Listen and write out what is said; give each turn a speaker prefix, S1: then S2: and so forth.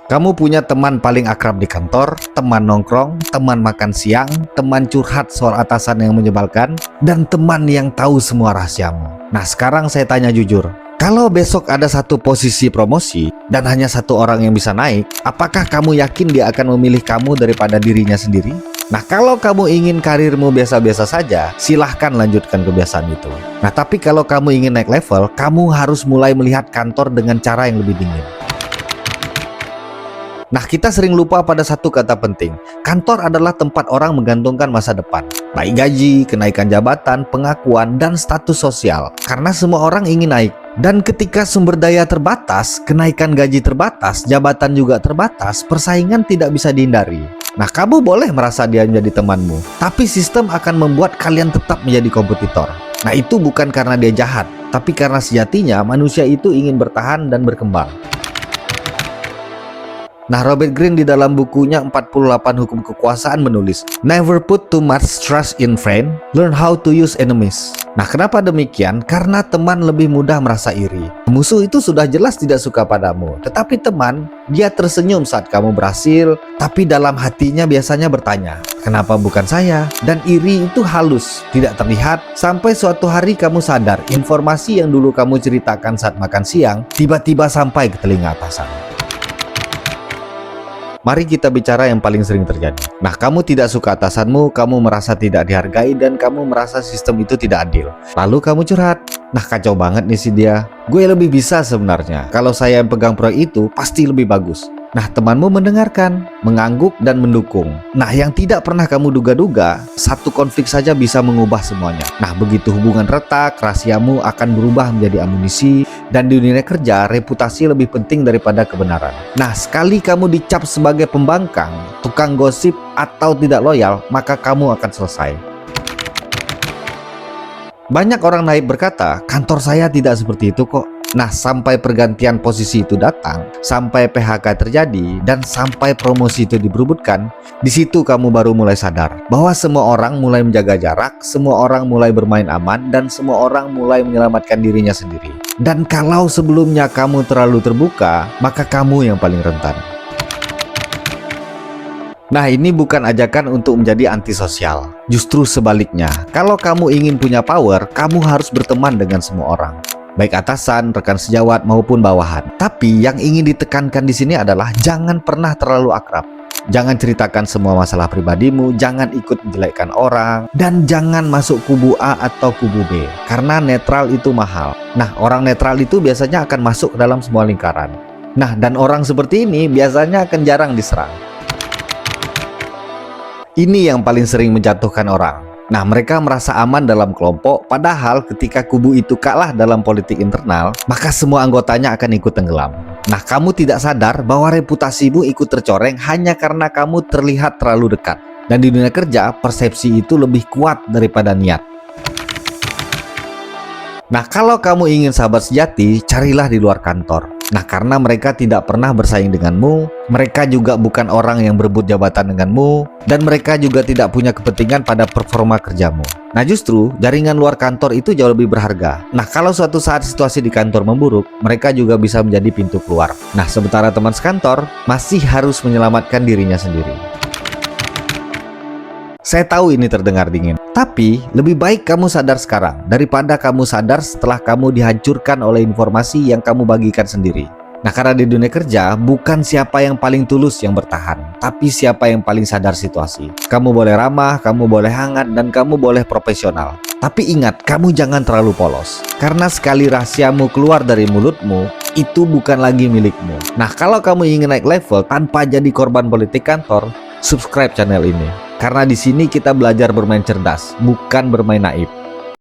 S1: Kamu punya teman paling akrab di kantor, teman nongkrong, teman makan siang, teman curhat soal atasan yang menyebalkan, dan teman yang tahu semua rahasiamu. Nah, sekarang saya tanya jujur, kalau besok ada satu posisi promosi dan hanya satu orang yang bisa naik, apakah kamu yakin dia akan memilih kamu daripada dirinya sendiri? Nah, kalau kamu ingin karirmu biasa-biasa saja, silahkan lanjutkan kebiasaan itu. Nah, tapi kalau kamu ingin naik level, kamu harus mulai melihat kantor dengan cara yang lebih dingin. Nah, kita sering lupa pada satu kata penting. Kantor adalah tempat orang menggantungkan masa depan, baik gaji, kenaikan jabatan, pengakuan, dan status sosial. Karena semua orang ingin naik. Dan ketika sumber daya terbatas, kenaikan gaji terbatas, jabatan juga terbatas, persaingan tidak bisa dihindari. Nah, kamu boleh merasa dia menjadi temanmu, tapi sistem akan membuat kalian tetap menjadi kompetitor. Nah, itu bukan karena dia jahat, tapi karena sejatinya manusia itu ingin bertahan dan berkembang. Nah, Robert Greene di dalam bukunya 48 Hukum Kekuasaan menulis, "Never put too much trust in friend, learn how to use enemies." Nah, kenapa demikian? Karena teman lebih mudah merasa iri. Musuh itu sudah jelas tidak suka padamu, tetapi teman, dia tersenyum saat kamu berhasil, tapi dalam hatinya biasanya bertanya, "Kenapa bukan saya?" Dan iri itu halus, tidak terlihat, sampai suatu hari kamu sadar informasi yang dulu kamu ceritakan saat makan siang tiba-tiba sampai ke telinga atasan. Mari kita bicara yang paling sering terjadi. Nah, kamu tidak suka atasanmu, kamu merasa tidak dihargai, dan kamu merasa sistem itu tidak adil. Lalu kamu curhat. Nah, kacau banget nih si dia. Gue lebih bisa sebenarnya. Kalau saya yang pegang proyek itu, pasti lebih bagus. Nah, temanmu mendengarkan, mengangguk, dan mendukung. Nah, yang tidak pernah kamu duga-duga, satu konflik saja bisa mengubah semuanya. Nah, begitu hubungan retak, rahasiamu akan berubah menjadi amunisi, dan di dunia kerja, reputasi lebih penting daripada kebenaran. Nah, sekali kamu dicap sebagai pembangkang, tukang gosip, atau tidak loyal, maka kamu akan selesai. Banyak orang naik berkata, kantor saya tidak seperti itu kok. Nah, sampai pergantian posisi itu datang, sampai PHK terjadi, dan sampai promosi itu diperebutkan, di situ kamu baru mulai sadar bahwa semua orang mulai menjaga jarak, semua orang mulai bermain aman, dan semua orang mulai menyelamatkan dirinya sendiri. Dan kalau sebelumnya kamu terlalu terbuka, maka kamu yang paling rentan. Nah, ini bukan ajakan untuk menjadi antisosial. Justru sebaliknya, kalau kamu ingin punya power, kamu harus berteman dengan semua orang, baik atasan, rekan sejawat, maupun bawahan. Tapi yang ingin ditekankan di sini adalah jangan pernah terlalu akrab. Jangan ceritakan semua masalah pribadimu, jangan ikut menjelekkan orang, dan jangan masuk kubu A atau kubu B, karena netral itu mahal. Nah, orang netral itu biasanya akan masuk ke dalam semua lingkaran. Nah, dan orang seperti ini biasanya akan jarang diserang. Ini yang paling sering menjatuhkan orang. Nah, mereka merasa aman dalam kelompok, padahal ketika kubu itu kalah dalam politik internal, maka semua anggotanya akan ikut tenggelam. Nah, kamu tidak sadar bahwa reputasimu ikut tercoreng hanya karena kamu terlihat terlalu dekat. Dan di dunia kerja, persepsi itu lebih kuat daripada niat. Nah, kalau kamu ingin sahabat sejati, carilah di luar kantor. Nah, karena mereka tidak pernah bersaing denganmu, mereka juga bukan orang yang berebut jabatan denganmu, dan mereka juga tidak punya kepentingan pada performa kerjamu. Nah, justru jaringan luar kantor itu jauh lebih berharga. Nah, kalau suatu saat situasi di kantor memburuk, mereka juga bisa menjadi pintu keluar. Nah, sementara teman sekantor masih harus menyelamatkan dirinya sendiri. Saya tahu ini terdengar dingin, tapi lebih baik kamu sadar sekarang daripada kamu sadar setelah kamu dihancurkan oleh informasi yang kamu bagikan sendiri. Nah, karena di dunia kerja, bukan siapa yang paling tulus yang bertahan, tapi siapa yang paling sadar situasi. Kamu boleh ramah, kamu boleh hangat, dan kamu boleh profesional. Tapi ingat, kamu jangan terlalu polos. Karena sekali rahasiamu keluar dari mulutmu, itu bukan lagi milikmu. Nah, kalau kamu ingin naik level tanpa jadi korban politik kantor, subscribe channel ini. Karena di sini kita belajar bermain cerdas, bukan bermain naif.